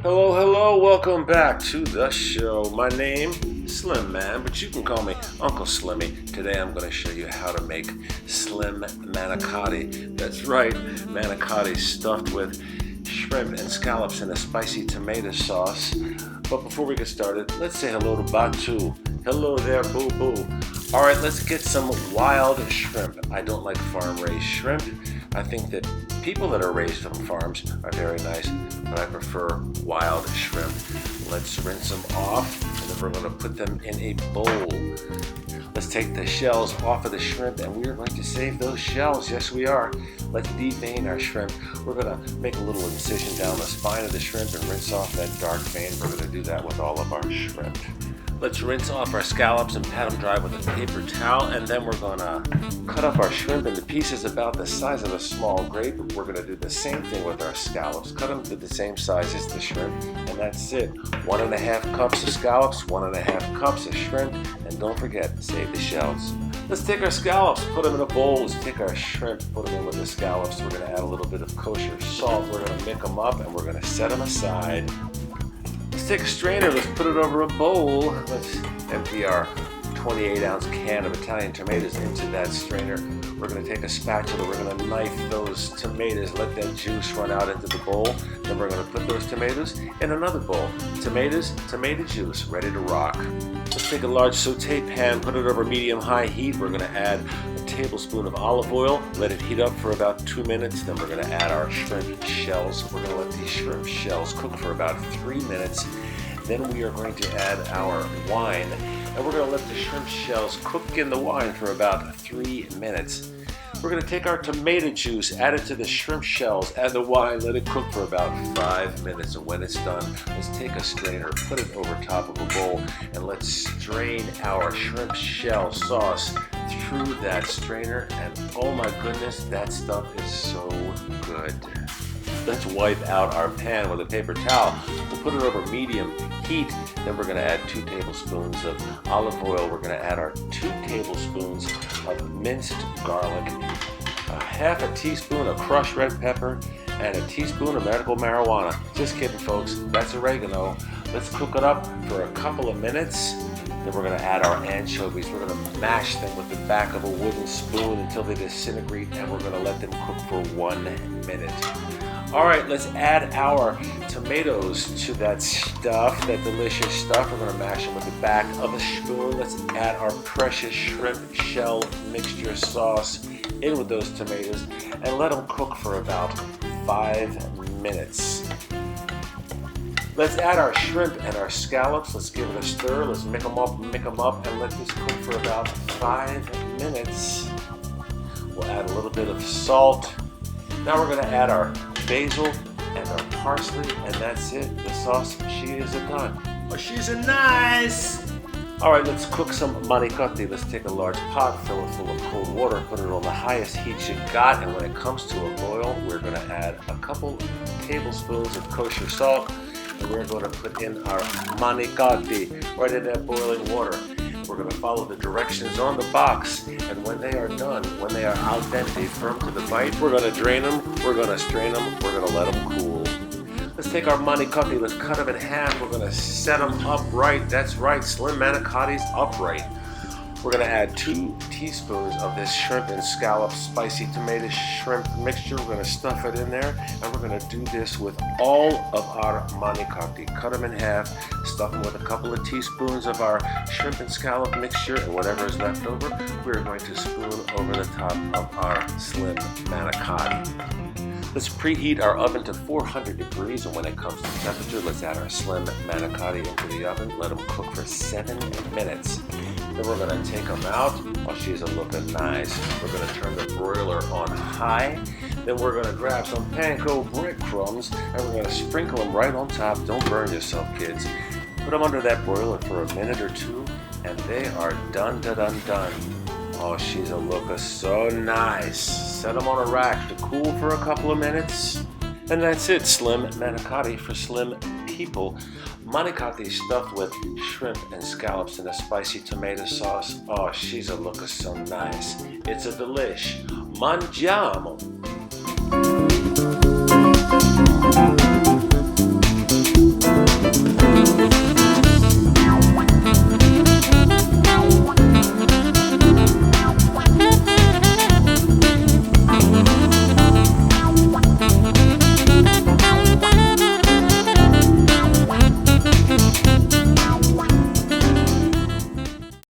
Hello, hello, welcome back to the show. My name, Slim Man, but you can call me Uncle Slimmy. Today I'm going to show you how to make slim manicotti. That's right, manicotti stuffed with shrimp and scallops in a spicy tomato sauce. But before we get started, let's say hello to Batu. Hello there, boo-boo. All right, let's get some wild shrimp. I don't like farm-raised shrimp. I think that people that are raised on farms are very nice, but I prefer wild shrimp. Let's rinse them off, and then we're going to put them in a bowl. Let's take the shells off of the shrimp, and we're going to save those shells. Yes, we are. Let's devein our shrimp. We're going to make a little incision down the spine of the shrimp and rinse off that dark vein. We're going to do that with all of our shrimp. Let's rinse off our scallops and pat them dry with a paper towel, and then we're going to cut up our shrimp into pieces about the size of a small grape. We're going to do the same thing with our scallops. Cut them to the same size as the shrimp, and that's it. 1.5 cups of scallops, 1.5 cups of shrimp, and don't forget, save the shells. Let's take our scallops, put them in a bowl. Let's take our shrimp, put them in with the scallops. We're going to add a little bit of kosher salt. We're going to mix them up, and we're going to set them aside. Let's take a strainer, let's put it over a bowl. Let's empty our 28-ounce can of Italian tomatoes into that strainer. We're going to take a spatula, we're going to knife those tomatoes, let that juice run out into the bowl. Then we're going to put those tomatoes in another bowl. Tomatoes, tomato juice, ready to rock. Let's take a large saute pan, put it over medium-high heat. We're going to add a tablespoon of olive oil, let it heat up for about 2 minutes. Then we're going to add our shrimp shells. We're going to let these shrimp shells cook for about 3 minutes. Then we are going to add our wine, and we're going to let the shrimp shells cook in the wine for about 3 minutes. We're going to take our tomato juice, add it to the shrimp shells, add the wine, let it cook for about 5 minutes. And when it's done, let's take a strainer, put it over top of a bowl, and let's strain our shrimp shell sauce through that strainer. And oh my goodness, that stuff is so good. Let's wipe out our pan with a paper towel. We'll put it over medium heat. Then we're going to add 2 tablespoons of olive oil. We're going to add our 2 tablespoons of minced garlic, a half a teaspoon of crushed red pepper, and a teaspoon of medical marijuana. Just kidding, folks. That's oregano. Let's cook it up for a couple of minutes. Then we're going to add our anchovies. We're going to mash them with the back of a wooden spoon until they disintegrate, and we're going to let them cook for 1 minute. All right, let's add our tomatoes to that stuff, that delicious stuff. We're going to mash them with the back of a spoon. Let's add our precious shrimp shell mixture sauce in with those tomatoes and let them cook for about 5 minutes. Let's add our shrimp and our scallops. Let's give it a stir. Let's mix them up, and let this cook for about 5 minutes. We'll add a little bit of salt. Now we're going to add our basil and our parsley, and that's it. The sauce, she is done. Oh, she's a nice. All right, let's cook some manicotti. Let's take a large pot, fill it full of cold water, put it on the highest heat you got, and when it comes to a boil, we're going to add a couple tablespoons of kosher salt, and we're going to put in our manicotti right in that boiling water. We're going to follow the directions on the box, and when they are done, when they are al dente, firm to the bite, we're going to drain them, we're going to strain them, we're going to let them cool. Let's take our manicotti, let's cut them in half, we're going to set them upright. That's right, slim manicotti's upright. We're going to add 2 teaspoons of this shrimp and scallop spicy tomato shrimp mixture. We're going to stuff it in there, and we're going to do this with all of our manicotti. Cut them in half, stuff them with a couple of teaspoons of our shrimp and scallop mixture, and whatever is left over, we're going to spoon over the top of our slim manicotti. Let's preheat our oven to 400 degrees, and when it comes to temperature, let's add our slim manicotti into the oven. Let them cook for 7 minutes. Then we're going to take them out while she's looking nice. We're going to turn the broiler on high. Then we're going to grab some panko breadcrumbs, and we're going to sprinkle them right on top. Don't burn yourself, kids. Put them under that broiler for a minute or 2, and they are done. Oh, she's looking so nice. Set them on a rack to cool for a couple of minutes. And that's it, slim manicotti for slim people. Manicotti stuffed with shrimp and scallops in a spicy tomato sauce. Oh, she's looking so nice. It's a delish. Mangiamo.